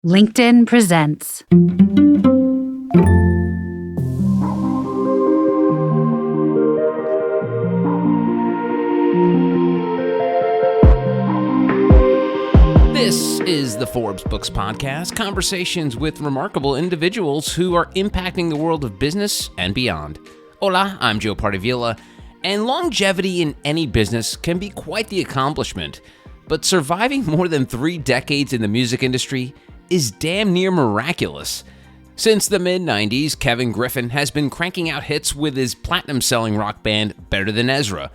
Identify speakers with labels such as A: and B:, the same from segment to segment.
A: LinkedIn presents.
B: This is the Forbes Books Podcast, conversations with remarkable individuals who are impacting the world of business and beyond. Hola, I'm Joe Pardavila, and longevity in any business can be quite the accomplishment, but surviving more than 3 decades in the music industry is damn near miraculous. Since the mid-90s, Kevin Griffin has been cranking out hits with his platinum-selling rock band Than Ezra.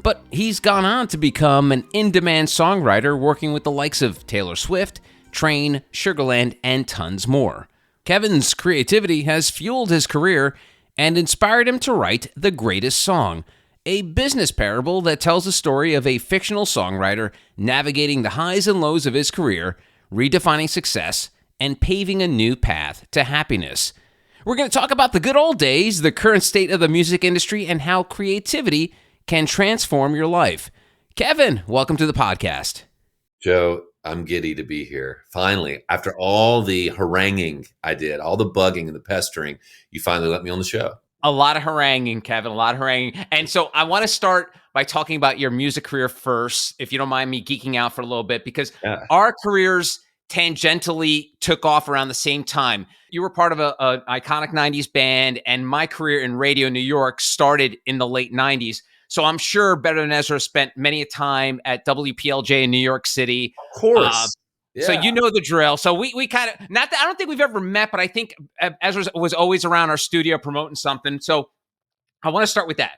B: But he's gone on to become an in-demand songwriter working with the likes of Taylor Swift, Train, Sugarland, and tons more. Kevin's creativity has fueled his career and inspired him to write The Greatest Song, a business parable that tells the story of a fictional songwriter navigating the highs and lows of his career, redefining success, and paving a new path to happiness. We're going to talk about the good old days, the current state of the music industry, and how creativity can transform your life. Kevin, welcome to the podcast.
C: Joe, I'm giddy to be here. Finally, after all the haranguing I did, all the bugging and the pestering, you finally let me on the show.
B: A lot of haranguing, Kevin, a lot of haranguing. And so I want to start by talking about your music career first, if you don't mind me geeking out for a little bit, because our careers tangentially took off around the same time. You were part of an iconic 90s band, and my career in radio New York started in the late 90s. So I'm sure Than Ezra spent many a time at WPLJ in New York City.
C: Of course.
B: So you know the drill. So we kind of, not that I don't think we've ever met, but I think Ezra was always around our studio promoting something. So I want to start with that.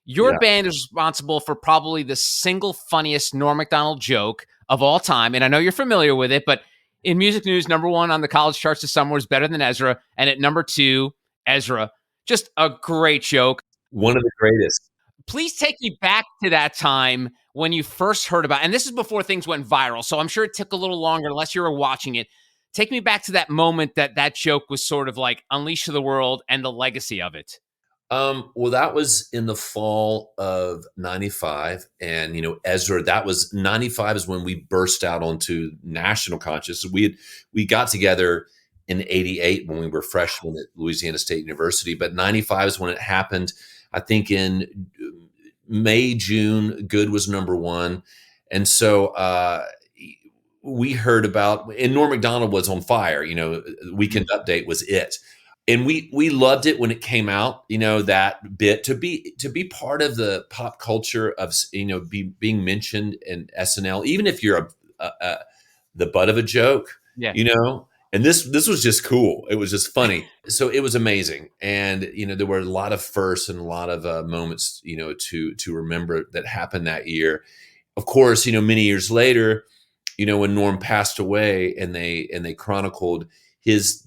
B: Your band is responsible for probably the single funniest Norm Macdonald joke of all time. And I know you're familiar with it, but in music news, number 1 on the college charts this summer was Than Ezra. And at number 2, Ezra. Just a great joke.
C: One of the greatest.
B: Please take me back to that time when you first heard about it. And this is before things went viral, so I'm sure it took a little longer unless you were watching it. Take me back to that moment that joke was sort of like unleashed to the world and the legacy of it.
C: Well, that was in the fall of 95. And, Ezra, that was 95 is when we burst out onto national consciousness. We got together in 88 when we were freshmen at Louisiana State University, but 95 is when it happened. I think in May, June, Good was number 1. And so we heard about, and Norm Macdonald was on fire, Weekend Update was it. And we loved it when it came out, that bit to be part of the pop culture of, being mentioned in SNL, even if you're the butt of a joke, And this was just cool. It was just funny. So it was amazing. And, there were a lot of firsts and a lot of moments, to remember that happened that year. Of course, many years later, when Norm passed away and they chronicled his,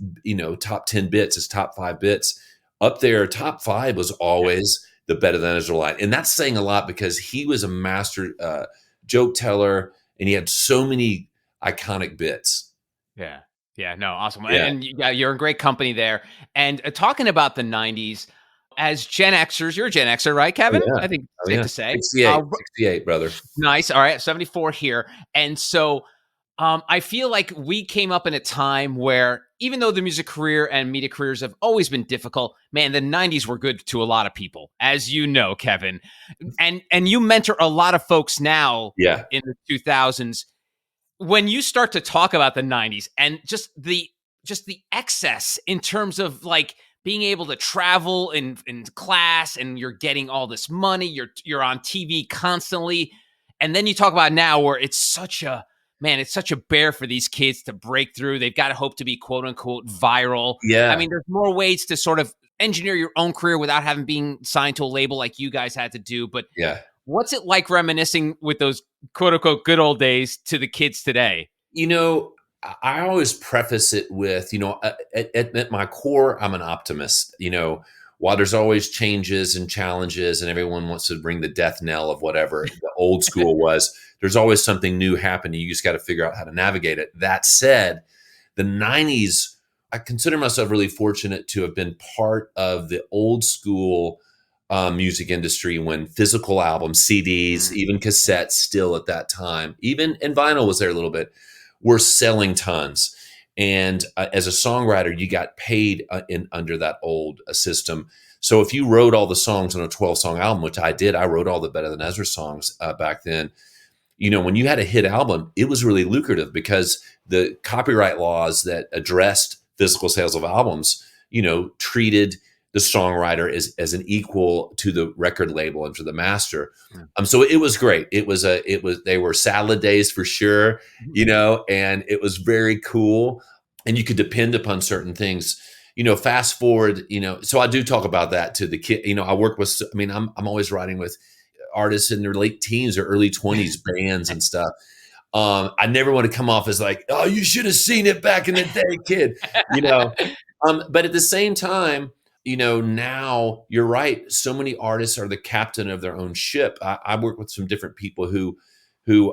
C: top 10 bits, his top 5 bits, up there, top 5 was always the Than Ezra line. And that's saying a lot because he was a master joke teller and he had so many iconic bits.
B: Yeah. Yeah, no, awesome. Yeah. And you're in great company there. And talking about the 90s, as Gen Xers, you're a Gen Xer, right, Kevin?
C: Oh, yeah.
B: I think it's safe to say.
C: 68, brother.
B: Nice. All right, 74 here. And so I feel like we came up in a time where even though the music career and media careers have always been difficult, man, the 90s were good to a lot of people, as you know, Kevin. And you mentor a lot of folks now in the 2000s. When you start to talk about the 90s and just the excess in terms of like being able to travel in class and you're getting all this money, you're on TV constantly. And then you talk about now where it's such a bear for these kids to break through. They've got to hope to be quote unquote viral. Yeah. I mean, there's more ways to sort of engineer your own career without having being signed to a label like you guys had to do. But what's it like reminiscing with those quote unquote good old days to the kids today?
C: I always preface it with, at my core, I'm an optimist. While there's always changes and challenges and everyone wants to ring the death knell of whatever the old school was, there's always something new happening. You just got to figure out how to navigate it. That said, the 90s, I consider myself really fortunate to have been part of the old school music industry when physical albums, CDs, even cassettes still at that time, even and vinyl was there a little bit, were selling tons. And as a songwriter, you got paid in under that old system. So if you wrote all the songs on a 12-song album, which I did, I wrote all the Better Than Ezra songs back then. When you had a hit album, it was really lucrative because the copyright laws that addressed physical sales of albums, treated the songwriter as an equal to the record label and to the master. So it was great. They were salad days for sure, and it was very cool. And you could depend upon certain things. Fast forward, so I do talk about that to the kid. I work with, I'm always writing with artists in their late teens or early 20s, bands and stuff. I never want to come off as like, oh, you should have seen it back in the day, kid, but at the same time, now you're right. So many artists are the captain of their own ship. I work with some different people who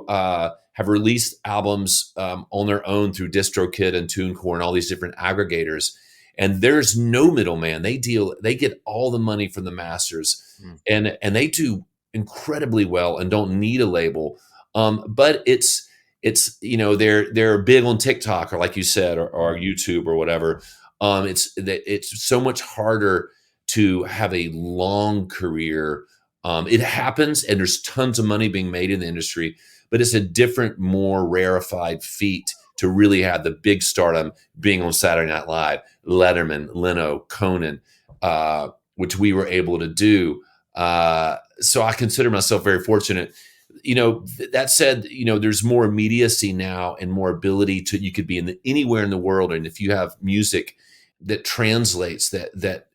C: have released albums on their own through DistroKid and TuneCore and all these different aggregators. And there's no middleman. They get all the money from the masters, and they do incredibly well and don't need a label. But it's they're big on TikTok or like you said or YouTube or whatever. It's so much harder to have a long career. It happens, and there's tons of money being made in the industry, but it's a different, more rarefied feat to really have the big stardom being on Saturday Night Live, Letterman, Leno, Conan, which we were able to do. So I consider myself very fortunate. That said, there's more immediacy now and more ability you could be anywhere in the world. And if you have music that translates that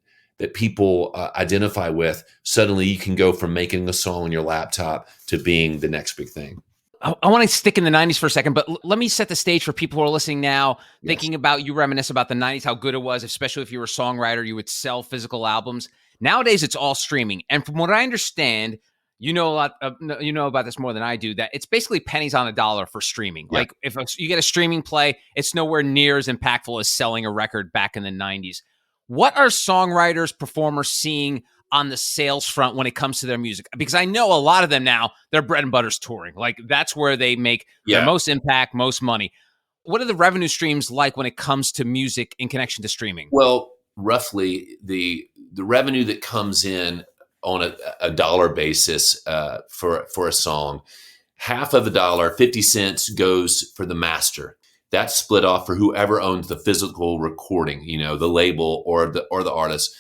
C: people identify with, suddenly you can go from making a song on your laptop to being the next big thing.
B: I want to stick in the 90s for a second, but let me set the stage for people who are listening now,
C: Yes.
B: thinking about you reminisce about the 90s, how good it was, especially if you were a songwriter, you would sell physical albums. Nowadays, it's all streaming. And from what I understand, you know about this more than I do, that it's basically pennies on a dollar for streaming.
C: Yeah.
B: Like if you get a streaming play, it's nowhere near as impactful as selling a record back in the 90s. What are songwriters, performers seeing on the sales front when it comes to their music? Because I know a lot of them now, their bread and butter's touring. Like that's where they make their most impact, most money. What are the revenue streams like when it comes to music in connection to streaming?
C: Well, roughly the revenue that comes in on a dollar basis for a song, half of a dollar, 50 cents goes for the master. That's split off for whoever owns the physical recording, the label or the artist.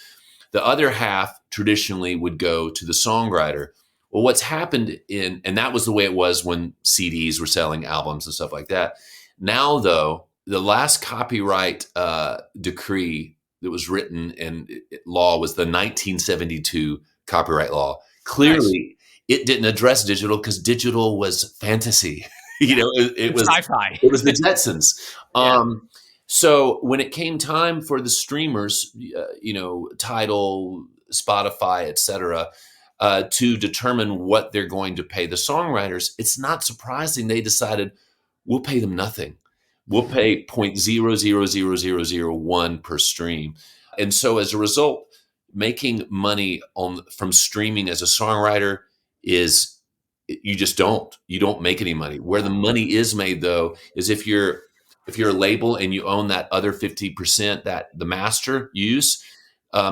C: The other half traditionally would go to the songwriter. Well, what's happened and that was the way it was when CDs were selling albums and stuff like that. Now, though, the last copyright decree that was written in law was the 1972 copyright law. Clearly, It didn't address digital because digital was fantasy. It was
B: sci-fi.
C: It was the Jetsons. So when it came time for the streamers, Tidal, Spotify, etc., to determine what they're going to pay the songwriters, it's not surprising they decided we'll pay them nothing. We'll pay 0.00001 per stream. And so as a result, making money from streaming as a songwriter is you don't make any money. Where the money is made, though, is if you're a label and you own that other 50% that the master use,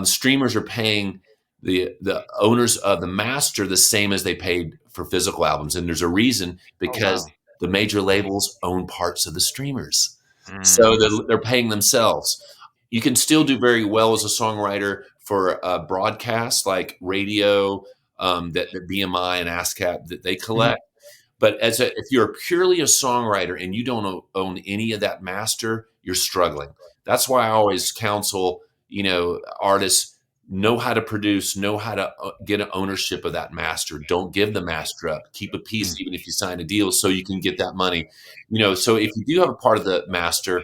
C: streamers are paying the owners of the master the same as they paid for physical albums. And there's a reason, because the major labels own parts of the streamers. So they're paying themselves. You can still do very well as a songwriter for broadcasts like radio, that BMI and ASCAP that they collect. But if you're purely a songwriter and you don't own any of that master, you're struggling. That's why I always counsel, artists, know how to produce, know how to get an ownership of that master. Don't give the master up. Keep a piece, even if you sign a deal, so you can get that money. So if you do have a part of the master,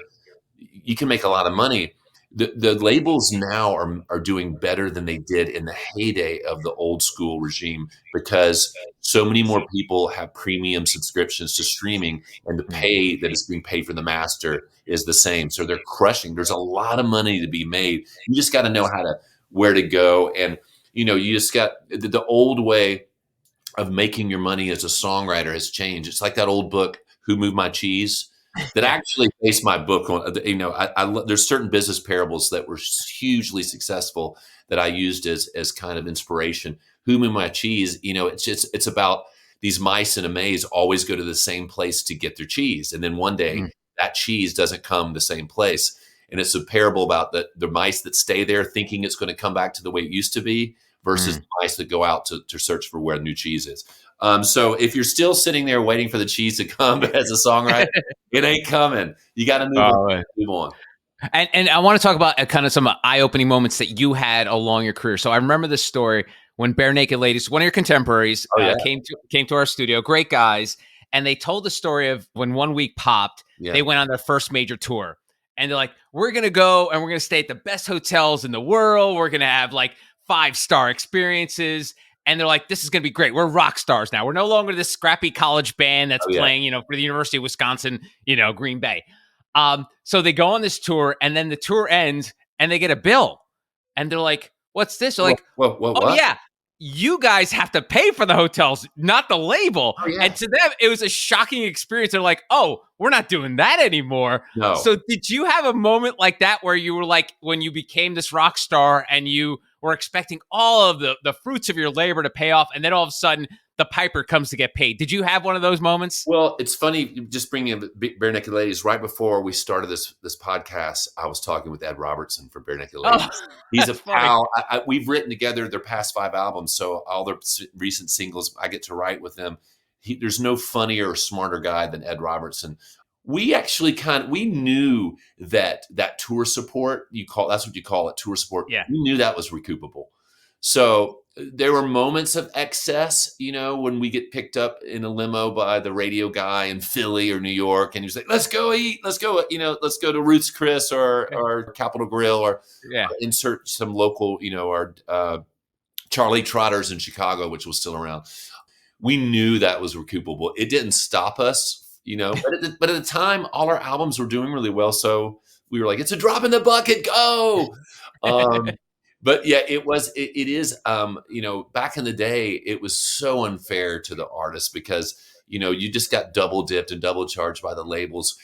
C: you can make a lot of money. The labels now are doing better than they did in the heyday of the old school regime, because so many more people have premium subscriptions to streaming, and the pay that is being paid for the master is the same. So they're crushing. There's a lot of money to be made. You just got to know where to go. And, you just got the old way of making your money as a songwriter has changed. It's like that old book, Who Moved My Cheese? that
B: Yeah.
C: actually based my book on, there's certain business parables that were hugely successful that I used as kind of inspiration. Who Moved My Cheese, it's about these mice in a maze always go to the same place to get their cheese. And then one day
B: Mm,
C: that cheese doesn't come the same place. And it's a parable about the mice that stay there thinking it's going to come back to the way it used to be versus
B: mm.
C: the mice that go out to search for where new cheese is. So if you're still sitting there waiting for the cheese to come as a songwriter, it ain't coming. You got to
B: Oh, man.
C: move on.
B: And I want to talk about kind of some eye-opening moments that you had along your career. So I remember this story when Bare Naked Ladies, one of your contemporaries,
C: Oh, yeah.
B: came to our studio, great guys, and they told the story of when 1 week popped,
C: Yeah.
B: they went on their first major tour. And they're like, we're going to go and we're going to stay at the best hotels in the world. We're going to have like 5-star experiences. And they're like, this is going to be great. We're rock stars now. We're no longer this scrappy college band that's
C: Oh, yeah.
B: playing, for the University of Wisconsin, Green Bay. So they go on this tour and then the tour ends and they get a bill and they're like, what's this? They're like,
C: What?
B: oh yeah, you guys have to pay for the hotels, not the label.
C: Oh, yeah.
B: And to them, it was a shocking experience. They're like, oh, we're not doing that anymore.
C: No.
B: So did you have a moment like that where you were like, when you became this rock star and you were expecting all of the fruits of your labor to pay off, and then all of a sudden the piper comes to get paid? Did you have one of those moments?
C: Well, it's funny, just bringing in Bare Naked Ladies. Right before we started this podcast, I was talking with Ed Robertson for Bare Naked Ladies. He's a pal. We've written together their past 5 albums, so all their recent singles I get to write with them. There's no funnier or smarter guy than Ed Robertson. We actually we knew that tour support, that's what you call it, tour support.
B: Yeah.
C: We knew that was recoupable. So there were moments of excess, when we get picked up in a limo by the radio guy in Philly or New York, and he's like, let's go eat, let's go to Ruth's Chris or Capitol Grill or insert some local, or Charlie Trotter's in Chicago, which was still around. We knew that was recoupable. It didn't stop us, but at the time, all our albums were doing really well. So we were like, it's a drop in the bucket, go. But yeah, it is, back in the day, it was so unfair to the artists because, you just got double dipped and double charged by the labels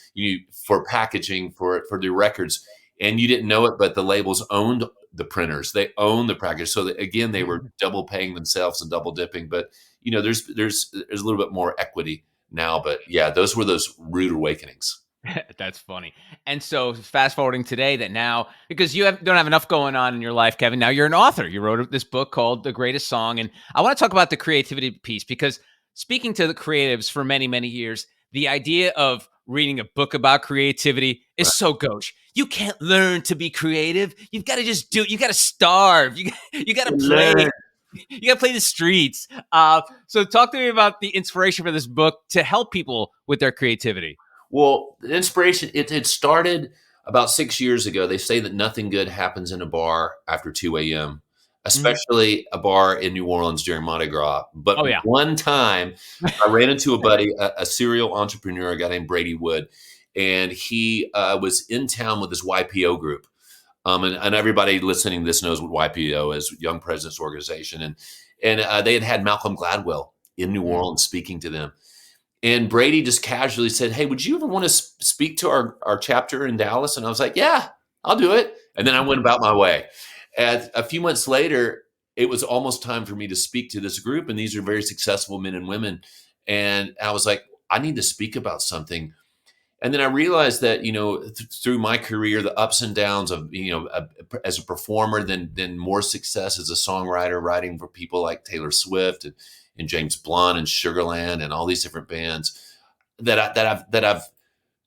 C: for packaging for the records. And you didn't know it, but the labels owned the printers. They owned the package. So that, again, they were double paying themselves and double dipping. But, there's a little bit more equity now. But yeah, those were those rude awakenings.
B: That's funny. And so fast forwarding today that now, because you don't have enough going on in your life, Kevin, now you're an author. You wrote this book called The Greatest Song. And I want to talk about the creativity piece because speaking to the creatives for many, many years, the idea of reading a book about creativity is so gauche. You can't learn to be creative. You've got to just do it. You got to starve. You got to play. You got to play the streets. So talk to me about the inspiration for this book to help people with their creativity.
C: Well, the inspiration, it started about 6 years ago. They say that nothing good happens in a bar after 2 a.m., especially a bar in New Orleans during Mardi Gras. But one time I ran into a buddy, a serial entrepreneur, a guy named Brady Wood, and he was in town with his YPO group. And everybody listening to this knows what YPO is, Young Presidents Organization. And they had Malcolm Gladwell in New Orleans speaking to them. And Brady just casually said, hey, would you ever want to speak to our chapter in Dallas? And I was like, yeah, I'll do it. And then I went about my way. And a few months later, it was almost time for me to speak to this group. And these are very successful men and women. And I was like, I need to speak about something. And then I realized that, through my career, the ups and downs of, as a performer, then more success as a songwriter, writing for people like Taylor Swift and James Blunt and Sugarland and all these different bands that I've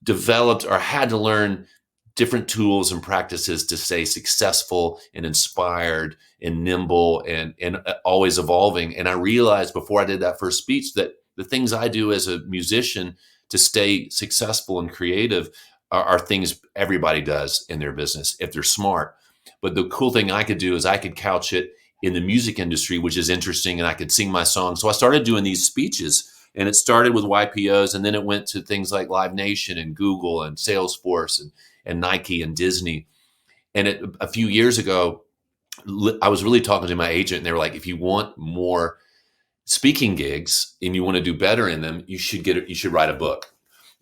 C: developed or had to learn different tools and practices to stay successful and inspired and nimble and always evolving. And I realized before I did that first speech that the things I do as a musician to stay successful and creative are things everybody does in their business if they're smart. But the cool thing I could do is I could couch it in the music industry, which is interesting, and I could sing my song. So I started doing these speeches, and it started with YPOs, and then it went to things like Live Nation and Google and Salesforce and Nike and Disney. And a few years ago, I was really talking to my agent, and they were like, if you want more speaking gigs and you want to do better in them, you should write a book.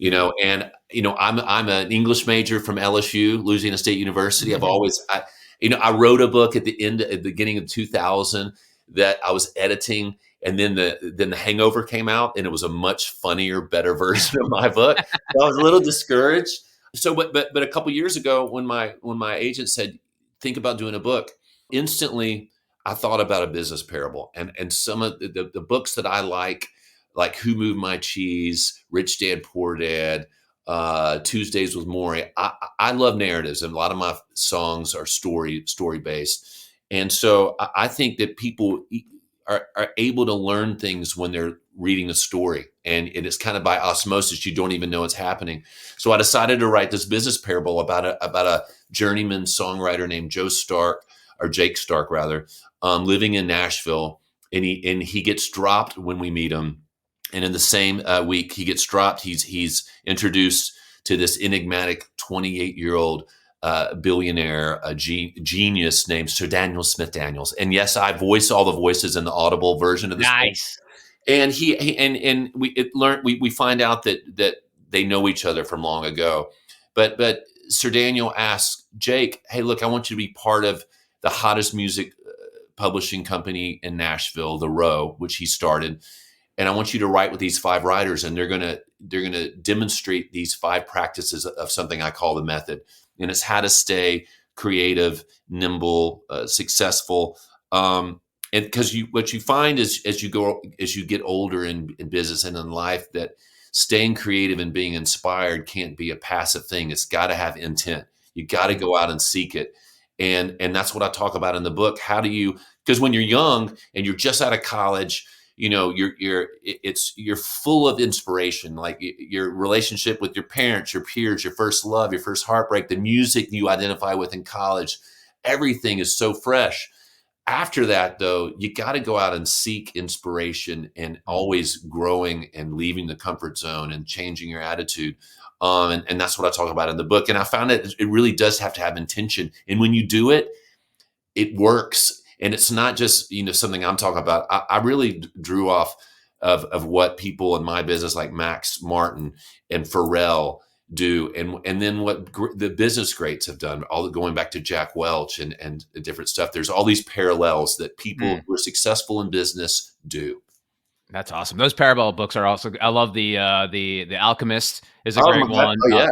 C: And I'm an English major from LSU, Louisiana State University. I wrote a book at the beginning of 2000 that I was editing, and then the Hangover came out, and it was a much funnier, better version of my book. So I was a little discouraged. So, but a couple years ago, when my agent said, think about doing a book, instantly I thought about a business parable, and some of the books that I like Who Moved My Cheese, Rich Dad Poor Dad, Tuesdays with Morrie. I love narratives, and a lot of my songs are story based. And so I think that people are able to learn things when they're reading a story, and it's kind of by osmosis. You don't even know it's happening. So I decided to write this business parable about a journeyman songwriter named Jake Stark rather, living in Nashville, and he gets dropped when we meet him. And in the same week he gets dropped, he's introduced to this enigmatic 28-year-old billionaire, genius named Sir Daniel Smith Daniels. And yes, I voice all the voices in the Audible version of this.
B: Nice.
C: And we find out that they know each other from long ago. But Sir Daniel asks Jake, "Hey, look, I want you to be part of the hottest music publishing company in Nashville, The Row, which he started. And I want you to write with these 5 writers, and they're gonna demonstrate these 5 practices of something I call the method. And it's how to stay creative, nimble, successful. And because what you find is as you get older in business and in life, that staying creative and being inspired can't be a passive thing. It's got to have intent. You got to go out and seek it. And that's what I talk about in the book. How do you? Because when you're young and you're just out of college, you're full of inspiration, like your relationship with your parents, your peers, your first love, your first heartbreak, the music you identify with in college, everything is so fresh. After that, though, you got to go out and seek inspiration, and always growing and leaving the comfort zone and changing your attitude. And that's what I talk about in the book. And I found that it really does have to have intention. And when you do it, it works. And it's not just, something I'm talking about. I really drew off of what people in my business like Max Martin and Pharrell do, and then what the business greats have done, all going back to Jack Welch and different stuff. There's all these parallels that people who are successful in business do.
B: That's awesome. Those parable books are also. I love the Alchemist is a great one.
C: Oh, yeah.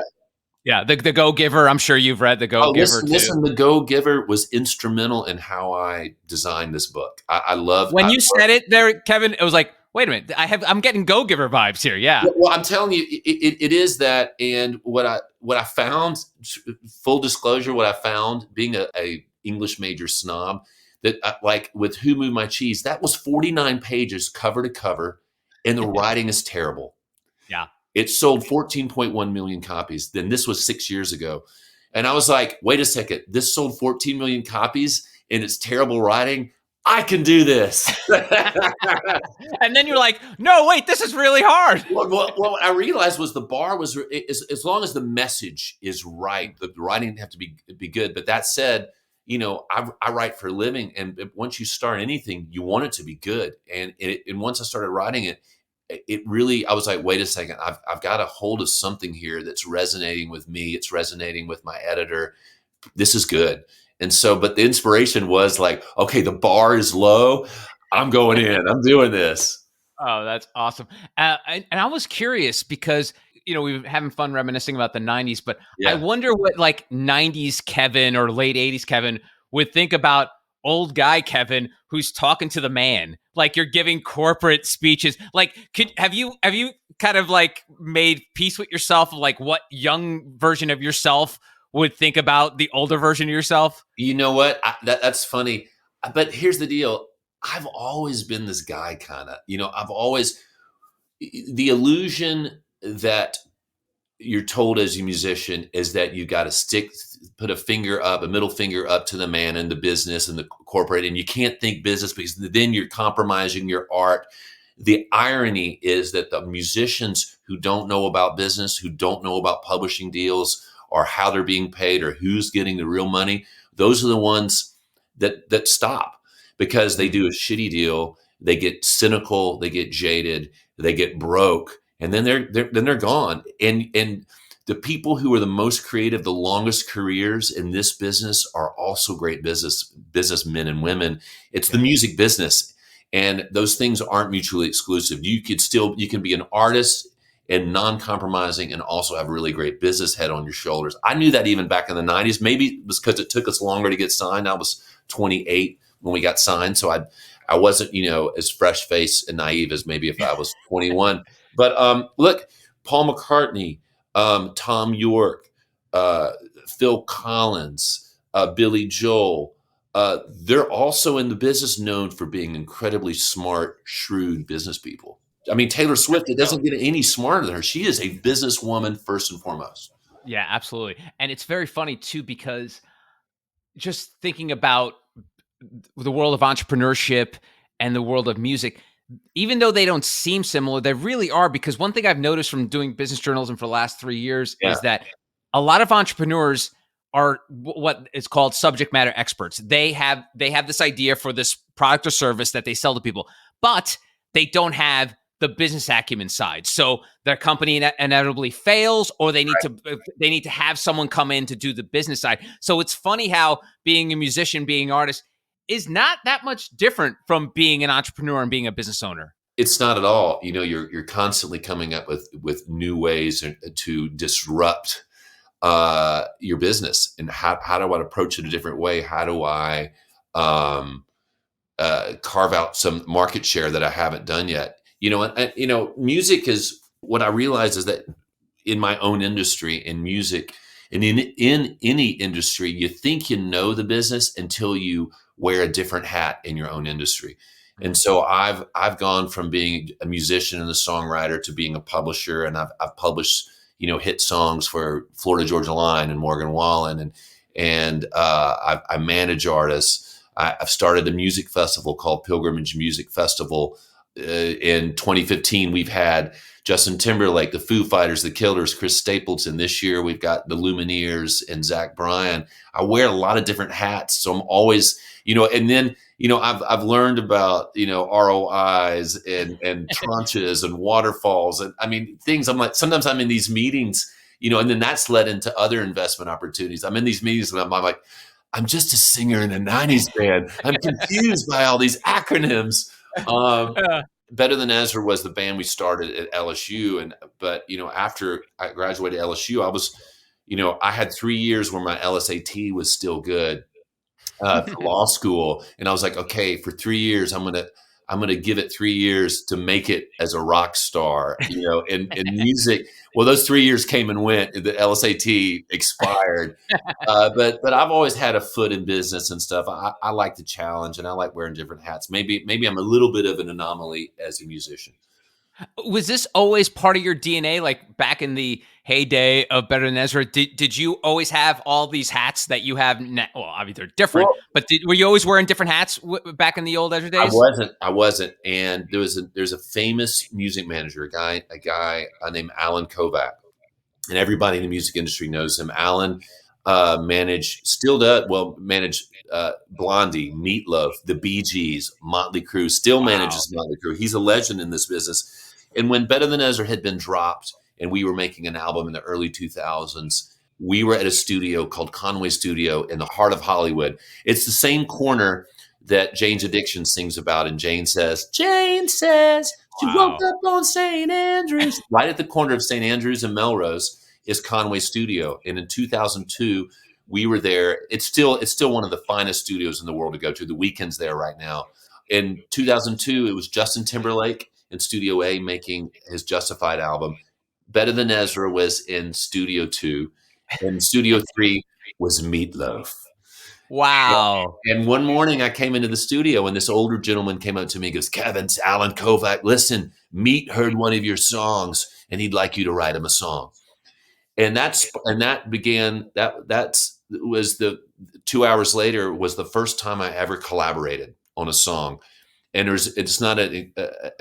B: Yeah, the Go-Giver. I'm sure you've read the Go-Giver too.
C: Listen, the Go-Giver was instrumental in how I designed this book. I love
B: when you said it there, Kevin. It was like, wait a minute, I'm getting Go-Giver vibes here. Yeah.
C: Well, I'm telling you, it is that. And what I found, full disclosure, what I found being a English major snob, that like with Who Moved My Cheese, that was 49 pages cover to cover, and the writing is terrible.
B: Yeah.
C: It sold 14.1 million copies. Then this was 6 years ago. And I was like, wait a second, this sold 14 million copies and it's terrible writing. I can do this.
B: And then you're like, no, wait, this is really hard.
C: What I realized was the bar was, as long as the message is right, the writing didn't have to be good. But that said, I write for a living. And once you start anything, you want it to be good. And once I started writing it, I was like, wait a second, I've got a hold of something here that's resonating with me. It's resonating with my editor. This is good. And so, but the inspiration was like, okay, the bar is low. I'm going in. I'm doing this.
B: Oh, that's awesome. And I was curious because, we were having fun reminiscing about the 90s, but yeah. I wonder what like 90s Kevin or late 80s Kevin would think about old guy Kevin who's talking to the man, like you're giving corporate speeches. Like, have you kind of like made peace with yourself of like what young version of yourself would think about the older version of yourself?
C: You know what? That's funny. But here's the deal. I've always been this guy kind of, the illusion that you're told as a musician is that you got to put a middle finger up to the man in the business and the corporate, and you can't think business because then you're compromising your art. The irony is that the musicians who don't know about business, who don't know about publishing deals or how they're being paid or who's getting the real money, those are the ones that stop because they do a shitty deal. They get cynical, they get jaded, they get broke, and then they're gone. And the people who are the most creative, the longest careers in this business are also great businessmen and women. It's the music business, and those things aren't mutually exclusive. You can be an artist and non-compromising and also have a really great business head on your shoulders. I knew that even back in the 90s. Maybe it was because it took us longer to get signed. I was 28 when we got signed, so I wasn't, as fresh-faced and naive as maybe if I was 21. But look, Paul McCartney, Tom York, Phil Collins, Billy Joel, they're also in the business known for being incredibly smart, shrewd business people. I mean, Taylor Swift, it doesn't get any smarter than her. She is a businesswoman first and foremost.
B: Yeah, absolutely. And it's very funny too, because just thinking about the world of entrepreneurship and the world of music, even though they don't seem similar, they really are. Because one thing I've noticed from doing business journalism for the last 3 years is that a lot of entrepreneurs are what is called subject matter experts. They have this idea for this product or service that they sell to people, but they don't have the business acumen side. So their company inevitably fails, or they need to have someone come in to do the business side. So it's funny how being a musician, being an artist is not that much different from being an entrepreneur and being a business owner.
C: It's not at all. You're constantly coming up with new ways to disrupt your business, and how do I approach it a different way? How do I carve out some market share that I haven't done yet? Music is, what I realize is that in my own industry, in music, and in any industry, you think you know the business until you wear a different hat in your own industry. And so I've gone from being a musician and a songwriter to being a publisher, and I've published hit songs for Florida Georgia Line and Morgan Wallen, and I manage artists. I've started a music festival called Pilgrimage Music Festival. In 2015, we've had Justin Timberlake, the Foo Fighters, the Killers, Chris Stapleton. This year, we've got the Lumineers and Zach Bryan. I wear a lot of different hats, so I'm always, and then, I've learned about, ROIs and tranches and waterfalls. And I mean, things I'm like, sometimes I'm in these meetings, and then that's led into other investment opportunities. I'm in these meetings and I'm like, I'm just a singer in a 90s band. I'm confused by all these acronyms. Better Than Ezra was the band we started at LSU. But after I graduated LSU, I was, I had 3 years where my LSAT was still good for law school. And I was like, okay, for 3 years, I'm going to give it 3 years to make it as a rock star, in music. Well, those 3 years came and went. The LSAT expired. But I've always had a foot in business and stuff. I like the challenge, and I like wearing different hats. Maybe I'm a little bit of an anomaly as a musician.
B: Was this always part of your DNA? Like back in the heyday of Better Than Ezra, did you always have all these hats that you have now? Well, obviously they're different, but were you always wearing different hats back in the old Ezra days?
C: I wasn't. And there's a famous music manager, a guy named Alan Kovac, and everybody in the music industry knows him. Alan managed Blondie, Meatloaf, the Bee Gees, Motley Crue, still manages Motley Crue. He's a legend in this business. And when Better Than Ezra had been dropped and we were making an album in the early 2000s, we were at a studio called Conway Studio in the heart of Hollywood. It's the same corner that Jane's Addiction sings about. And Jane says, she woke up on St. Andrews. Right at the corner of St. Andrews and Melrose is Conway Studio. And in 2002, we were there. It's still one of the finest studios in the world to go to. The Weeknd's there right now. In 2002, it was Justin Timberlake in Studio A making his Justified album. Better Than Ezra was in Studio 2. And Studio 3 was Meatloaf.
B: Wow.
C: And one morning I came into the studio and this older gentleman came up to me and goes, Kevin, it's Alan Kovac. Listen, Meat heard one of your songs and he'd like you to write him a song. And that was the 2 hours later was the first time I ever collaborated on a song. And it's not a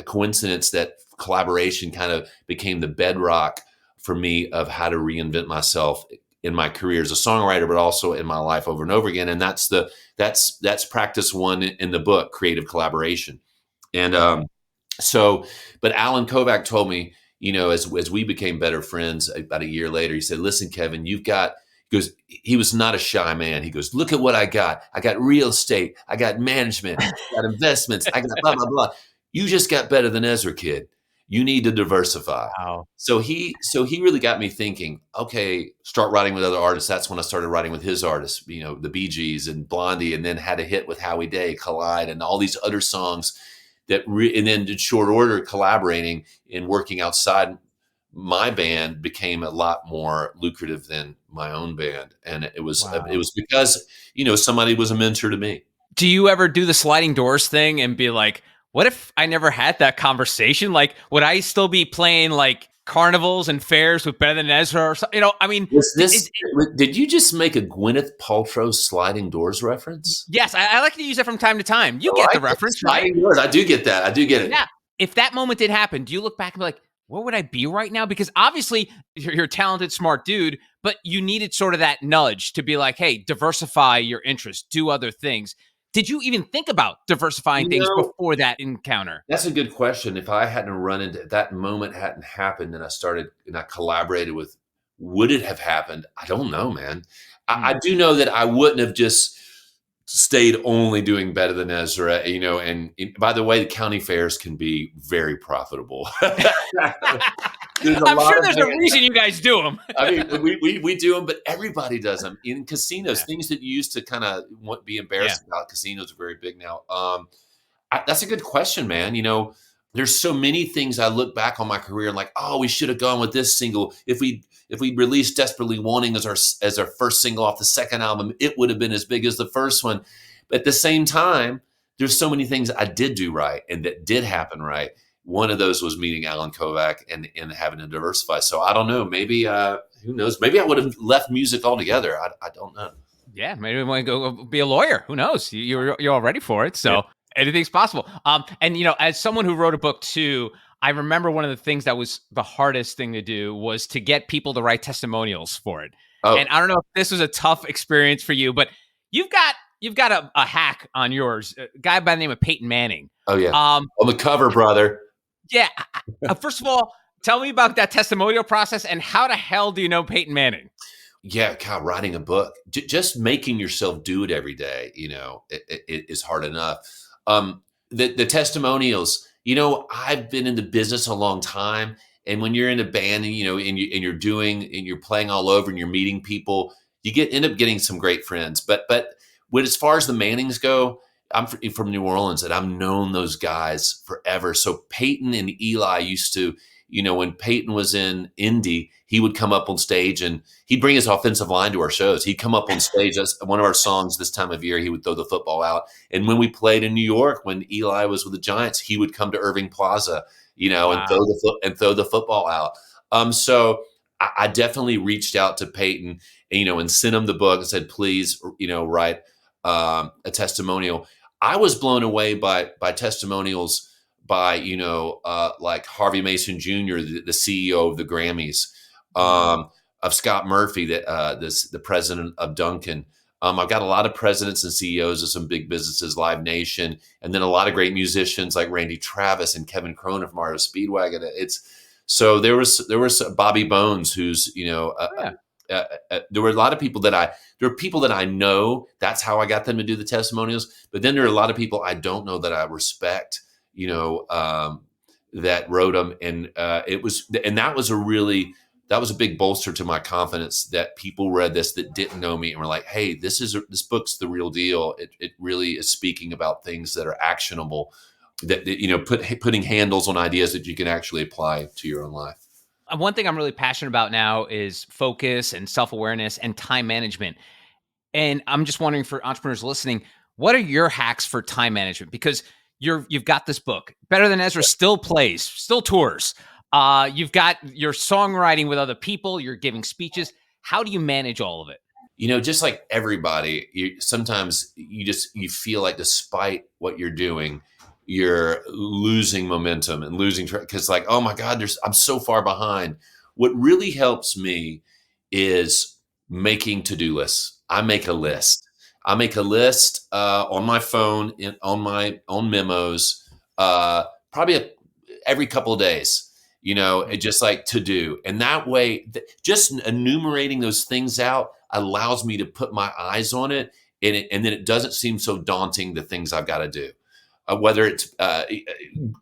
C: coincidence that collaboration kind of became the bedrock for me of how to reinvent myself in my career as a songwriter, but also in my life over and over again. And that's practice one in the book, creative collaboration. And but Alan Kovac told me, as we became better friends about a year later, he said, listen, Kevin, he was not a shy man. He goes, look at what I got. I got real estate. I got management. I got investments. I got blah, blah, blah. You just got better than Ezra, kid. You need to diversify.
B: Wow.
C: So he really got me thinking, okay, start writing with other artists. That's when I started writing with his artists, the Bee Gees and Blondie, and then had a hit with Howie Day, Collide, and all these other songs and then in short order, collaborating and working outside my band became a lot more lucrative than my own band. And it was because, somebody was a mentor to me.
B: Do you ever do the sliding doors thing and be like, what if I never had that conversation? Like, would I still be playing like carnivals and fairs with Better Than Ezra or something?
C: Did you just make a Gwyneth Paltrow sliding doors reference?
B: Yes. I like to use it from time to time. You get the reference, right?
C: Sliding doors. I do get that. I do get it.
B: Yeah. If that moment did happen, do you look back and be like, where would I be right now? Because obviously you're a talented, smart dude, but you needed sort of that nudge to be like, hey, diversify your interests, do other things. Did you even think about diversifying things before that encounter?
C: That's a good question. If I hadn't run into that moment hadn't happened and I collaborated with, would it have happened? I don't know, man. I do know that I wouldn't have just stayed only doing Better Than Ezra, and by the way, the county fairs can be very profitable.
B: I'm sure there's a reason you guys do them.
C: I mean, we do them, but everybody does them in casinos. Things that you used to kind of be embarrassed about. Casinos are very big now. That's a good question, man. There's so many things I look back on my career and like, oh, we should have gone with this single. If we released Desperately Wanting as our first single off the second album, it would have been as big as the first one. But at the same time, there's so many things I did do right and that did happen right. One of those was meeting Alan Kovac and having to diversify. So I don't know. Maybe, who knows? Maybe I would have left music altogether. I don't know.
B: Yeah, maybe we want to go be a lawyer. Who knows? You're all ready for it. So anything's possible. And as someone who wrote a book too, I remember one of the things that was the hardest thing to do was to get people to write testimonials for it. Oh. And I don't know if this was a tough experience for you, but you've got a hack on yours, a guy by the name of Peyton Manning.
C: Oh yeah, on the cover, brother.
B: Yeah. First of all, tell me about that testimonial process and how the hell do you know Peyton Manning?
C: Yeah, God, writing a book, just making yourself do it every day, it is hard enough. The testimonials, I've been in the business a long time. And when you're in a band and, you're playing all over and you're meeting people, you end up getting some great friends. But as far as the Mannings go, I'm from New Orleans and I've known those guys forever. So Peyton and Eli used to, when Peyton was in Indy, he would come up on stage and he'd bring his offensive line to our shows. He'd come up on stage. That's one of our songs this time of year. He would throw the football out. And when we played in New York, when Eli was with the Giants, he would come to Irving Plaza, wow, and throw the football out. So I definitely reached out to Peyton, and sent him the book and said, please, write a testimonial. I was blown away by testimonials by, like Harvey Mason Jr., the CEO of the Grammys, of Scott Murphy, the president of Duncan. I've got a lot of presidents and CEOs of some big businesses, Live Nation, and then a lot of great musicians like Randy Travis and Kevin Cronin from Art of Speedwagon. So there was Bobby Bones, who's, there were a lot of people there are people that I know. That's how I got them to do the testimonials. But then there are a lot of people I don't know that I respect, that wrote them. And that was a big bolster to my confidence that people read this that didn't know me and were like, hey, this book's the real deal. It really is speaking about things that are actionable, that putting handles on ideas that you can actually apply to your own life.
B: One thing I'm really passionate about now is focus and self-awareness and time management. And I'm just wondering, for entrepreneurs listening, what are your hacks for time management? Because you've got this book. Better Than Ezra still plays, still tours. You've got your songwriting with other people. You're giving speeches. How do you manage all of it?
C: Just like everybody, sometimes you feel like despite what you're doing, you're losing momentum and losing track because like, oh my God, I'm so far behind. What really helps me is making to-do lists. I make a list on my phone, on my own memos, probably every couple of days. it just like to do. And that way, just enumerating those things out allows me to put my eyes on it. And then it doesn't seem so daunting, the things I've got to do, whether it's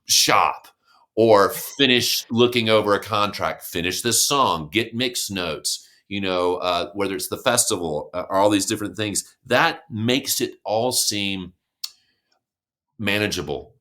C: shop or finish looking over a contract, finish this song, get mix notes, whether it's the festival or all these different things, that makes it all seem manageable.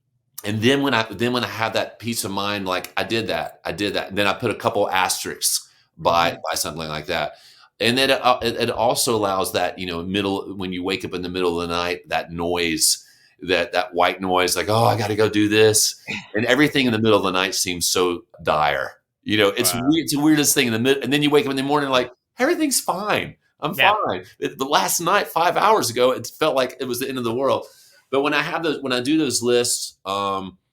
C: And then when I have that peace of mind, like I did that, and then I put a couple asterisks by something like that. And then it also allows that, when you wake up in the middle of the night, that noise, that white noise, like, oh, I got to go do this. And everything in the middle of the night seems so dire. It's weird, it's the weirdest thing in the middle. And then you wake up in the morning like, everything's fine. I'm fine. The last night, 5 hours ago, it felt like it was the end of the world. But when I do those lists,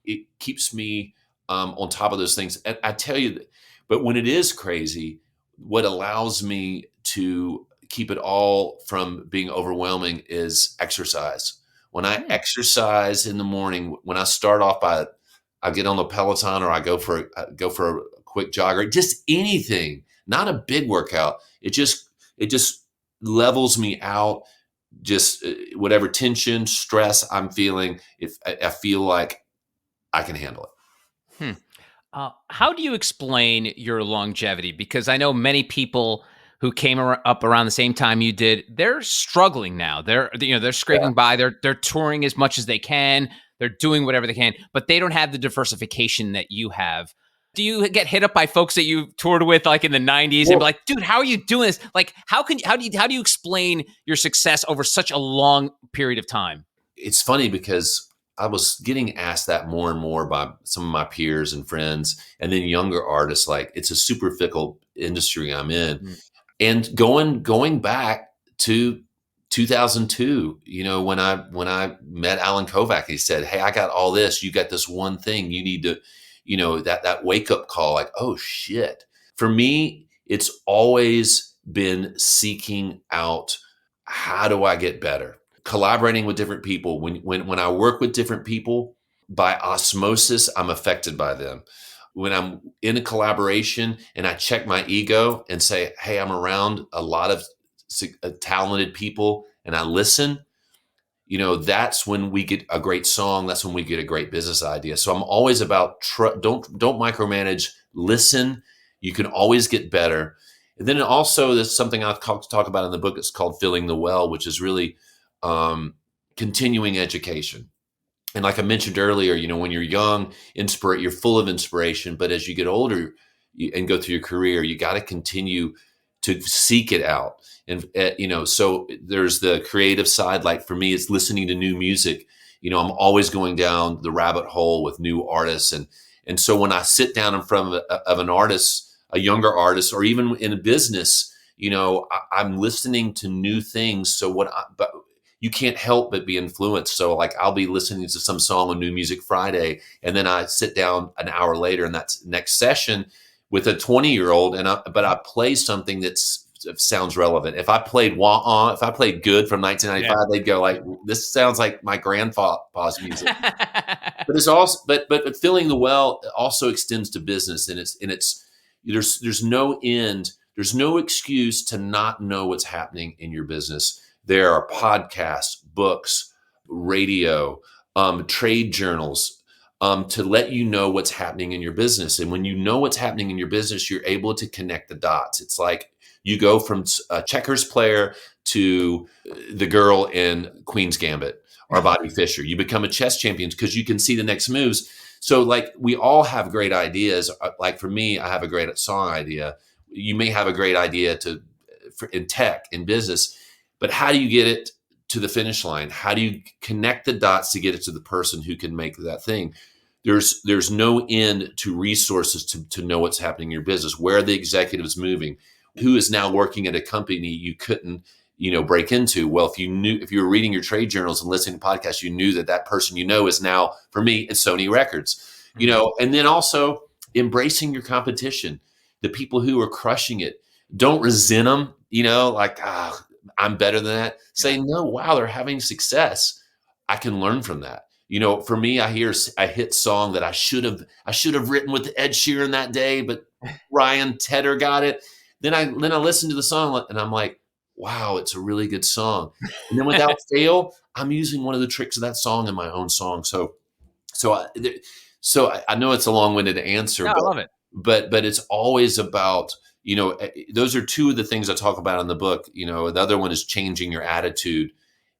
C: it keeps me on top of those things. And I tell you, but when it is crazy, what allows me to keep it all from being overwhelming is exercise. When I exercise in the morning, when I start off I get on the Peloton or I go for a quick jogger, just anything, not a big workout. It just levels me out. Just whatever tension, stress I'm feeling, if I feel like I can handle it.
B: How do you explain your longevity? Because I know many people who came up around the same time you did, they're struggling now. They're scraping by. They're touring as much as they can. They're doing whatever they can, but they don't have the diversification that you have. Do you get hit up by folks that you toured with like in the 90s and be like, dude, how are you doing this? Like, how do you explain your success over such a long period of time?
C: It's funny because I was getting asked that more and more by some of my peers and friends, and then younger artists. Like, it's a super fickle industry I'm in. And going back to 2002, when I met Alan Kovac, he said, hey, I got all this. You got this one thing you need to, that wake up call, like, oh shit. For me, it's always been seeking out, how do I get better? Collaborating with different people. When I work with different people, by osmosis, I'm affected by them. When I'm in a collaboration and I check my ego and say, hey, I'm around a lot of talented people and I listen, that's when we get a great song. That's when we get a great business idea. So I'm always about don't micromanage, listen. You can always get better. And then also there's something I talk about in the book. It's called Filling the Well, which is really continuing education. And like I mentioned earlier, when you're young, you're full of inspiration. But as you get older and go through your career, you got to continue to seek it out. And, so there's the creative side. Like for me, it's listening to new music. I'm always going down the rabbit hole with new artists. And so when I sit down in front of an artist, a younger artist, or even in a business, I'm listening to new things. But you can't help but be influenced. So like I'll be listening to some song on New Music Friday, and then I sit down an hour later in that next session with a 20-year-old, but I play something that sounds relevant. If I played Good from 1995, they'd go like, this sounds like my grandpa's music. But it's also, but Filling the Well also extends to business, and there's no end. There's no excuse to not know what's happening in your business. There are podcasts, books, radio, trade journals, to let you know what's happening in your business. And when you know what's happening in your business, you're able to connect the dots. It's like you go from a checkers player to the girl in Queen's Gambit or Bobby Fischer. You become a chess champion because you can see the next moves. So like we all have great ideas. Like for me, I have a great song idea. You may have a great idea in tech, in business, but how do you get it to the finish line? How do you connect the dots to get it to the person who can make that thing? There's no end to resources to know what's happening in your business. Where are the executives moving? Who is now working at a company you couldn't, break into? Well, if you were reading your trade journals and listening to podcasts, you knew that person is now, for me, it's Sony Records. And then also embracing your competition, the people who are crushing it. Don't resent them, I'm better than that. Say, no, wow, they're having success. I can learn from that. For me, I hear a hit song that I should have written with Ed Sheeran that day, but Ryan Tedder got it. Then I listen to the song and I'm like, wow, it's a really good song. And then without fail, I'm using one of the tricks of that song in my own song. I know it's a long-winded answer,
B: No, I love it.
C: but it's always about, those are two of the things I talk about in the book. The other one is changing your attitude,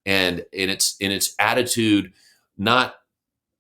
C: and it's attitude, not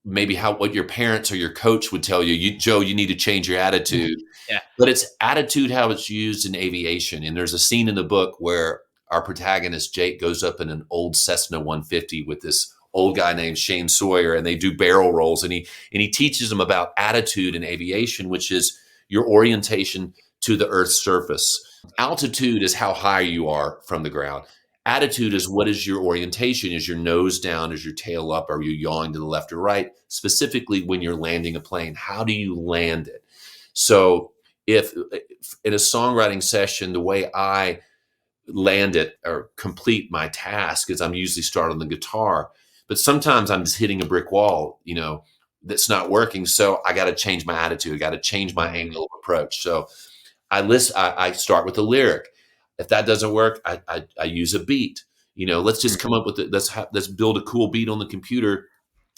C: maybe what your parents or your coach would tell you, Joe, you need to change your attitude.
B: Yeah.
C: But it's attitude, how it's used in aviation. And there's a scene in the book where our protagonist, Jake, goes up in an old Cessna 150 with this old guy named Shane Sawyer, and they do barrel rolls. And he teaches them about attitude in aviation, which is your orientation to the Earth's surface. Altitude is how high you are from the ground. Attitude is what is your orientation? Is your nose down? Is your tail up? Are you yawing to the left or right? Specifically, when you're landing a plane, how do you land it? So if in a songwriting session, the way I land it or complete my task is I'm usually start on the guitar, but sometimes I'm just hitting a brick wall, that's not working. So I got to change my attitude. I got to change my angle of approach. So I start with a lyric. If that doesn't work, I use a beat. Let's just come up with it. Let's build a cool beat on the computer.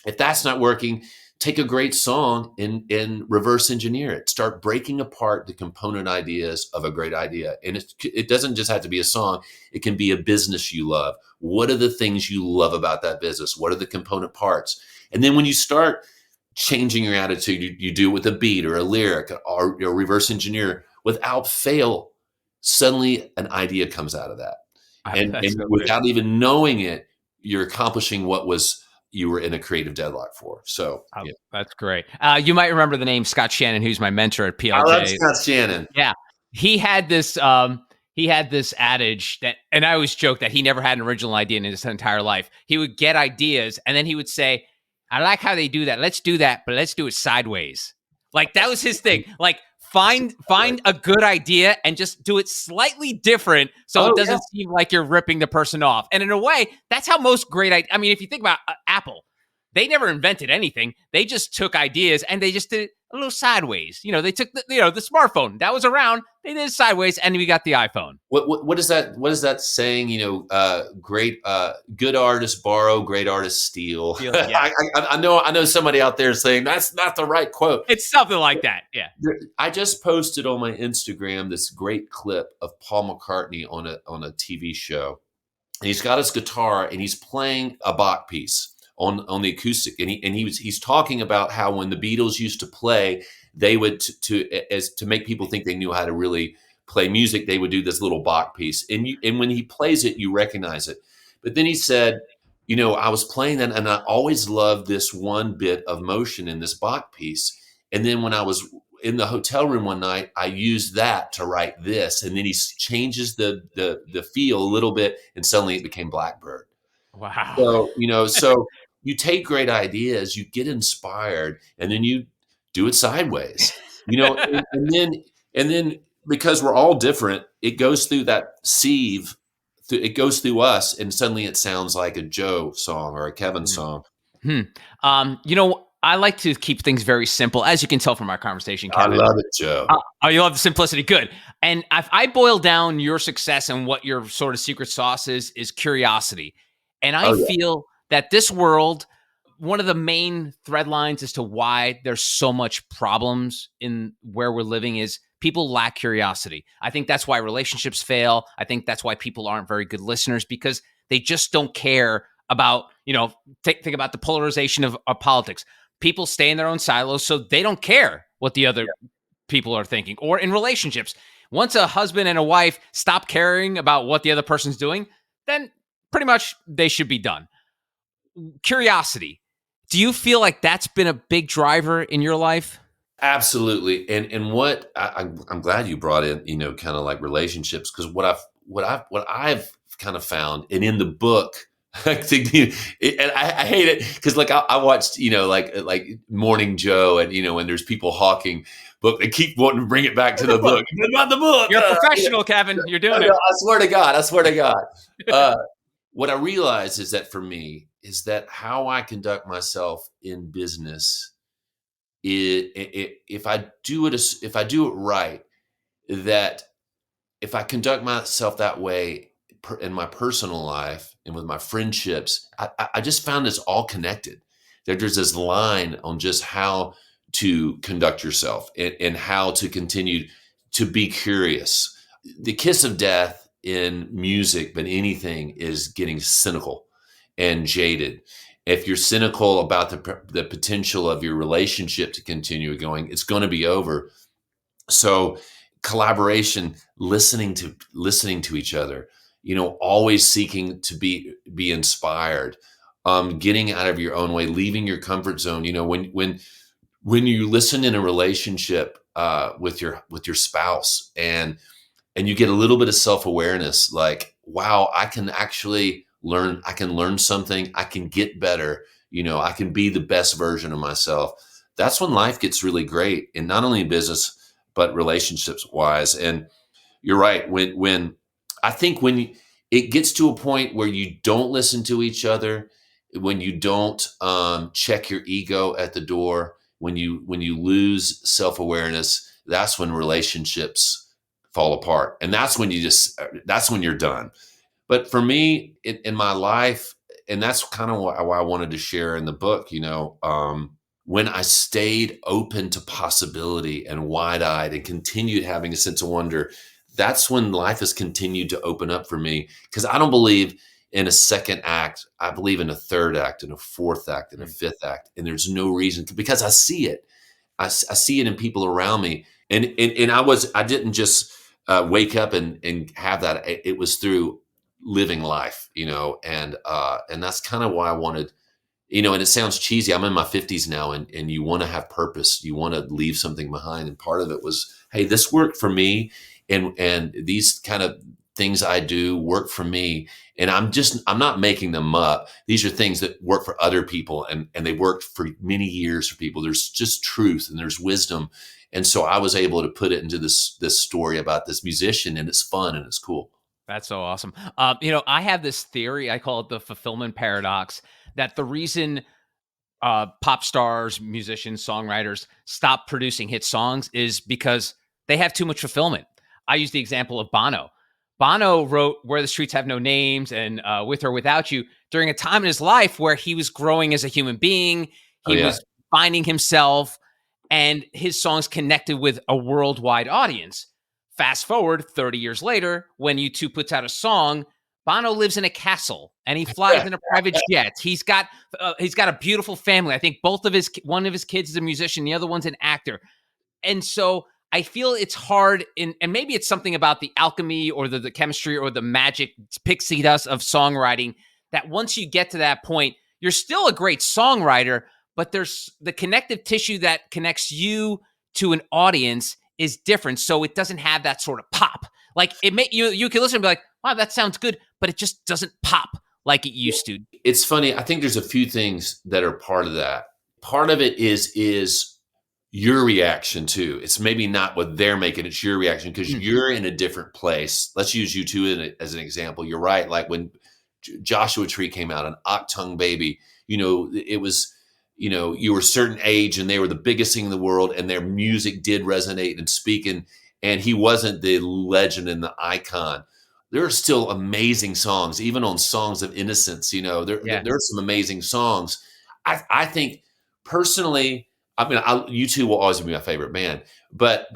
C: If that's not working, take a great song and reverse engineer it. Start breaking apart the component ideas of a great idea. And it doesn't just have to be a song. It can be a business you love. What are the things you love about that business? What are the component parts? And then when you start changing your attitude, you do it with a beat or a lyric or reverse engineer. Without fail, suddenly an idea comes out of that. And
B: So
C: without even knowing it, you're accomplishing what you were in a creative deadlock for. So yeah.
B: That's great. You might remember the name Scott Shannon, who's my mentor at PLJ.
C: I love Scott Shannon.
B: Yeah. He had this adage that, and I always joke that he never had an original idea in his entire life. He would get ideas and then he would say, I like how they do that. Let's do that, but let's do it sideways. Like that was his thing. Like find a good idea and just do it slightly different so it doesn't seem like you're ripping the person off. And in a way, that's how most great I mean, if you think about Apple, they never invented anything. They just took ideas and they just did it a little sideways. They took the smartphone that was around, they did it sideways, and we got the iPhone.
C: What is that? What is that saying? Good artists borrow, great artists steal.
B: Yeah.
C: I know somebody out there saying that's not the right quote.
B: It's something like that. Yeah.
C: I just posted on my Instagram this great clip of Paul McCartney on a TV show, and he's got his guitar and he's playing a Bach piece on the acoustic, and he's talking about how when the Beatles used to play, they would to make people think they knew how to really play music, they would do this little Bach piece, and when he plays it, you recognize it. But then he said, I was playing that, and I always loved this one bit of motion in this Bach piece, and then when I was in the hotel room one night, I used that to write this, and then he changes the feel a little bit, and suddenly it became Blackbird.
B: Wow.
C: So you take great ideas, you get inspired, and then you do it sideways, and then because we're all different, it goes through that sieve, it goes through us, and suddenly it sounds like a Joe song or a Kevin song.
B: I like to keep things very simple, as you can tell from our conversation, Kevin.
C: I love it, Joe.
B: You love the simplicity. Good. And if I boil down your success and what your sort of secret sauce is curiosity. And I feel that this world, one of the main thread lines as to why there's so much problems in where we're living is people lack curiosity. I think that's why relationships fail. I think that's why people aren't very good listeners, because they just don't care about, think about the polarization of politics. People stay in their own silos, so they don't care what the other people are thinking. Or in relationships, once a husband and a wife stop caring about what the other person's doing, then pretty much they should be done. Curiosity. Do you feel like that's been a big driver in your life?
C: Absolutely. And what I'm glad you brought in, kind of like relationships, because what I've kind of found, and in the book, and I hate it because I watched, like Morning Joe, and when there's people hawking book, they keep wanting to bring it back to the book. Not the book.
B: You're a professional, Kevin. You're doing it.
C: I swear to God. what I realize is that for me is that how I conduct myself in business, if I do it if I do it right, that if I conduct myself that way in my personal life and with my friendships, I just found it's all connected. There's this line on just how to conduct yourself and how to continue to be curious. The kiss of death in music, but anything, is getting cynical and jaded. If you're cynical about the potential of your relationship to continue going, it's going to be over. So collaboration, listening to each other, always seeking to be inspired, getting out of your own way, leaving your comfort zone. When you listen in a relationship with your spouse, and you get a little bit of self-awareness, like, wow, I can learn something, I can get better, I can be the best version of myself. That's when life gets really great, and not only in business but relationships wise. And you're right, when I think when it gets to a point where you don't listen to each other, when you don't check your ego at the door, when you lose self-awareness, that's when relationships fall apart, and that's when you're done. But for me, in my life, and that's kind of why I wanted to share in the book, when I stayed open to possibility and wide-eyed and continued having a sense of wonder, that's when life has continued to open up for me. Because I don't believe in a second act. I believe in a third act and a fourth act and a fifth act. And there's no reason because I see it. I see it in people around me. And I didn't just wake up and have that. It was through living life, and that's kind of why I wanted, and it sounds cheesy. I'm in my 50s now, and you want to have purpose. You want to leave something behind. And part of it was, hey, this worked for me. And these kind of things I do work for me. And I'm not making them up. These are things that work for other people, and they worked for many years for people. There's just truth and there's wisdom. And so I was able to put it into this story about this musician, and it's fun and it's cool.
B: That's so awesome. I have this theory, I call it the fulfillment paradox, that the reason pop stars, musicians, songwriters stop producing hit songs is because they have too much fulfillment. I use the example of Bono. Bono wrote Where the Streets Have No Names and With or Without You during a time in his life where he was growing as a human being. He was finding himself, and his songs connected with a worldwide audience. Fast forward 30 years later, when U2 puts out a song, Bono lives in a castle and he flies in a private jet. He's got a beautiful family. I think one of his kids is a musician, the other one's an actor. And so I feel it's hard, and maybe it's something about the alchemy or the chemistry or the magic pixie dust of songwriting, that once you get to that point, you're still a great songwriter, but there's the connective tissue that connects you to an audience is different. So it doesn't have that sort of pop. Like you can listen and be like, wow, that sounds good, but it just doesn't pop like it used to.
C: It's funny. I think there's a few things that are part of that. Part of it is your reaction too. It's maybe not what they're making, it's your reaction because you're in a different place. Let's use U2 as an example. You're right. Like when Joshua Tree came out, an Octung Baby, it was, you were a certain age and they were the biggest thing in the world and their music did resonate and speak. And he wasn't the legend and the icon. There are still amazing songs, even on Songs of Innocence. There are some amazing songs. I think personally, U2 will always be my favorite band, but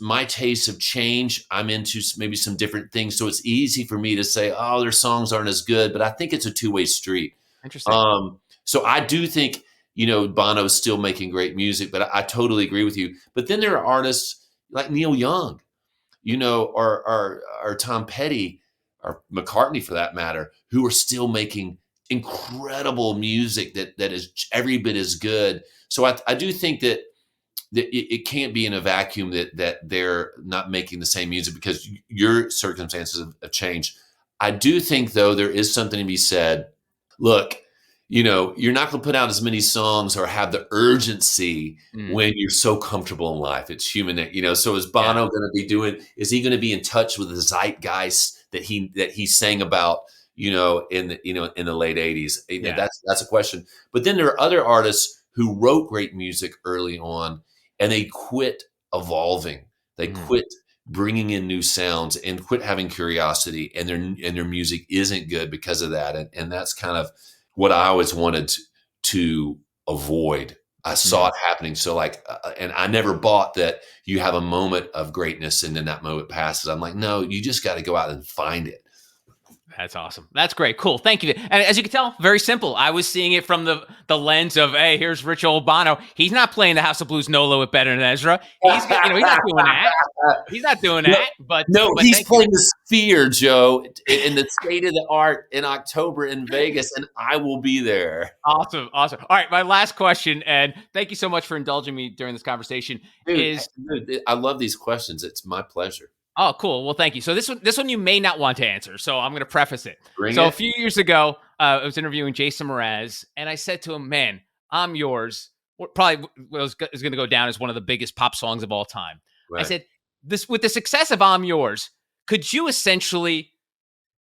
C: my tastes have changed. I'm into maybe some different things. So it's easy for me to say, oh, their songs aren't as good, but I think it's a two-way street.
B: Interesting.
C: So I do think, Bono is still making great music, but I totally agree with you. But then there are artists like Neil Young, or Tom Petty, or McCartney for that matter, who are still making incredible music that is every bit as good. So I do think that it can't be in a vacuum that they're not making the same music because your circumstances have changed. I do think, though, there is something to be said. Look, you're not going to put out as many songs or have the urgency when you're so comfortable in life. It's human, So is Bono going to be is he going to be in touch with the zeitgeist that he sang about, in the late 80s.
B: Yeah.
C: That's a question. But then there are other artists who wrote great music early on, and they quit evolving. They quit bringing in new sounds and quit having curiosity, and their music isn't good because of that. And that's kind of what I always wanted to avoid. I saw it happening. So and I never bought that you have a moment of greatness and then that moment passes. I'm like, no, you just got to go out and find it.
B: That's awesome. That's great. Cool. Thank you. And as you can tell, very simple. I was seeing it from the lens of, hey, here's Rich old Bono. He's not playing the House of Blues Nolo with Than Ezra. He's not doing that. He's not doing that. But
C: he's playing the Sphere, Joe, in the State of the Art in October in Vegas, and I will be there.
B: Awesome. All right, my last question, and thank you so much for indulging me during this conversation.
C: Dude, I love these questions. It's my pleasure.
B: Oh, cool. Well, thank you. So this one you may not want to answer. So I'm going to preface it.
C: Bring it.
B: A few years ago, I was interviewing Jason Mraz, and I said to him, "Man, I'm Yours." Probably is going to go down as one of the biggest pop songs of all time. Right. I said, with the success of I'm Yours, could you essentially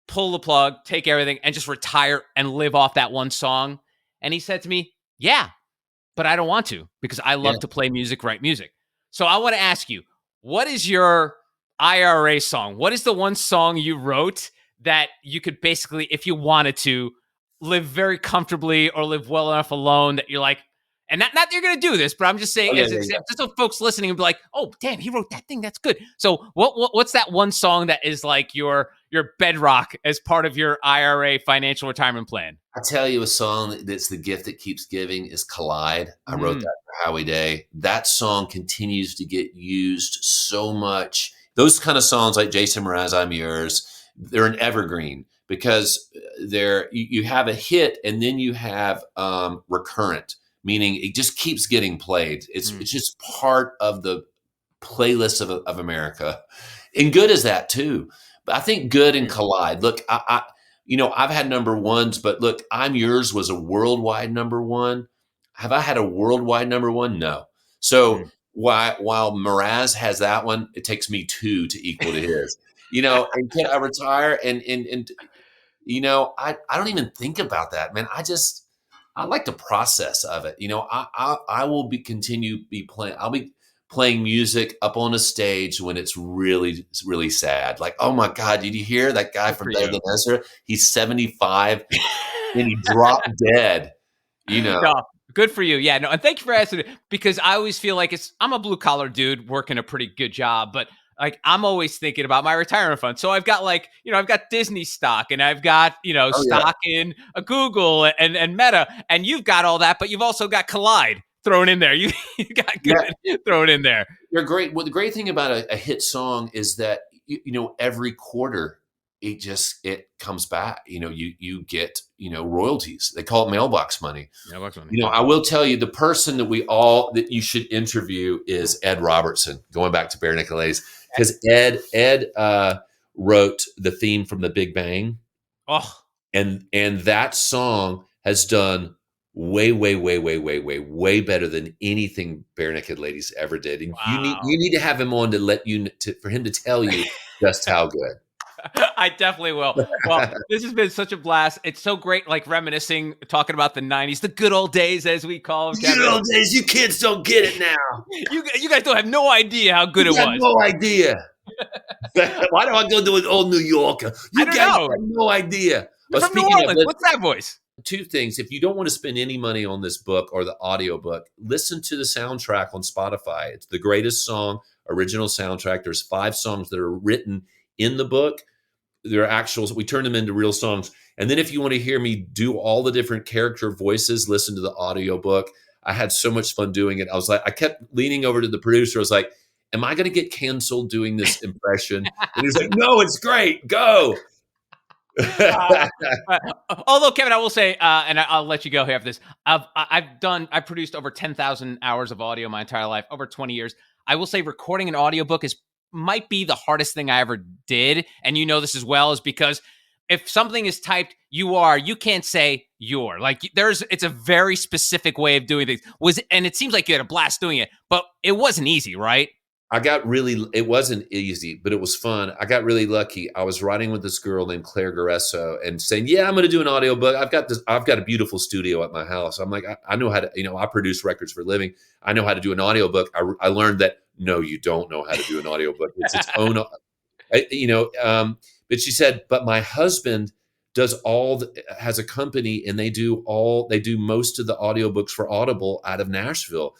B: pull the plug, take everything, and just retire and live off that one song? And he said to me, "Yeah, but I don't want to because I love to play music, write music." So I want to ask you, what is your IRA song? What is the one song you wrote that you could basically, if you wanted to, live very comfortably or live well enough alone that you're like, and not that you're going to do this, but I'm just saying, just so folks listening and be like, oh, damn, he wrote that thing. That's good. So what's that one song that is like your bedrock as part of your IRA financial retirement plan?
C: I tell you, a song that's the gift that keeps giving is Collide. I wrote that for Howie Day. That song continues to get used so much. Those kind of songs like Jason Mraz, I'm Yours, they're an evergreen because you have a hit and then you have recurrent, meaning it just keeps getting played. It's just part of the playlist of America. And good is that too. But I think good and Collide. Look, I've had number ones, but look, I'm Yours was a worldwide number one. Have I had a worldwide number one? No. So while Mraz has that one, it takes me two to equal to his. And can I retire? And I don't even think about that, man. I like the process of it. I will continue playing. I'll be playing music up on a stage when it's really, really sad. Like, oh my God, did you hear that guy from Than Ezra? He's 75 and he dropped dead.
B: No, good for you. Yeah, no, and thank you for asking it because I always feel like I'm a blue collar dude working a pretty good job, but like I'm always thinking about my retirement fund. So I've got I've got Disney stock and I've got, stock in a Google and Meta, and you've got all that, but you've also got Collide thrown in there. You got good thrown in there.
C: You're great. Well, the great thing about a hit song is that, every quarter it comes back. You get, royalties. They call it mailbox money.
B: Mailbox money.
C: I will tell you the person that you should interview is Ed Robertson, going back to Bare Naked Ladies, because Ed wrote the theme from The Big Bang.
B: Oh,
C: and that song has done way, way, way, way, way, way, way better than anything Bare Naked Ladies ever did. And you need to have him on for him to tell you just how good.
B: I definitely will. Well, this has been such a blast. It's so great, like reminiscing, talking about the 90s, the good old days, as we call them.
C: Good old days. You kids don't get it now.
B: You guys don't have no idea how good it was.
C: No idea. Why do I go to an old New Yorker? You guys have no idea.
B: But from New Orleans, what's that voice?
C: Two things. If you don't want to spend any money on this book or the audio book, listen to the soundtrack on Spotify. It's the greatest song, original soundtrack. There's 5 songs that are written in the book. They're actuals. We turn them into real songs. And then if you want to hear me do all the different character voices, listen to the audio book. I had so much fun doing it. I kept leaning over to the producer. I was like, am I going to get canceled doing this impression? And he's like, no, it's great. Go.
B: Although, Kevin, I will say, and I'll let you go here after this. I produced over 10,000 hours of audio my entire life, over 20 years. I will say recording an audiobook might be the hardest thing I ever did. And this as well, is because if something is typed, you can't say you're. Like it's a very specific way of doing things. And it seems like you had a blast doing it, but it wasn't easy, right?
C: it wasn't easy, but it was fun. I got really lucky. I was writing with this girl named Claire Garesso and saying, yeah, I'm going to do an audiobook. I've got a beautiful studio at my house. I'm like, I know how to, I produce records for a living. I know how to do an audiobook. I learned that, no, you don't know how to do an audiobook. It's its own, but she said, but my husband has a company and they do most of the audiobooks for Audible out of Nashville.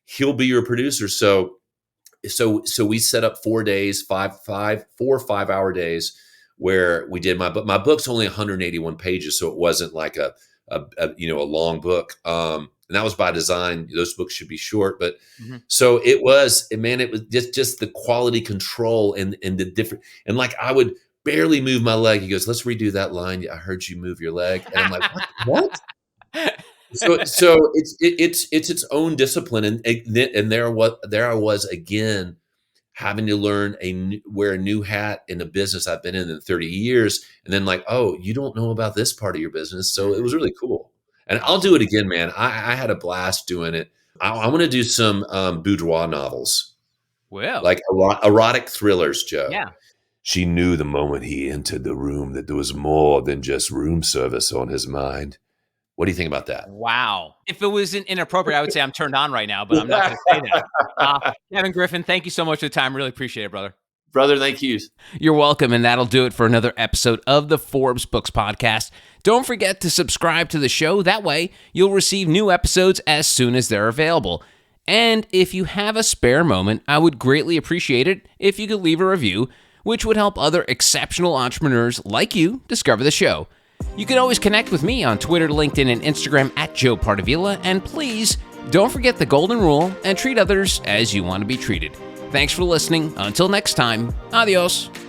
C: He'll be your producer. So we set up 4 days, 4 or 5 hour days where we did my book. My book's only 181 pages. So it wasn't like a long book. And that was by design. Those books should be short, but so it was just the quality control and the different, and like I would barely move my leg. He goes, let's redo that line. I heard you move your leg. And I'm like, what? So it's its own discipline. And there I was again, having to learn wear a new hat in a business I've been in 30 years. And then like, oh, you don't know about this part of your business. So it was really cool. And I'll do it again, man. I had a blast doing it. I want to do some boudoir novels.
B: Well,
C: like erotic thrillers, Joe.
B: Yeah.
C: She knew the moment he entered the room that there was more than just room service on his mind. What do you think about that?
B: Wow. If it was inappropriate, I would say I'm turned on right now, but I'm not going to say that. Kevin Griffin, thank you so much for the time. Really appreciate it, brother.
C: Brother, thank you.
B: You're welcome, and that'll do it for another episode of the Forbes Books Podcast. Don't forget to subscribe to the show. That way, you'll receive new episodes as soon as they're available. And if you have a spare moment, I would greatly appreciate it if you could leave a review, which would help other exceptional entrepreneurs like you discover the show. You can always connect with me on Twitter, LinkedIn, and Instagram at Joe Pardavila, and please don't forget the golden rule and treat others as you want to be treated. Thanks for listening. Until next time, adios.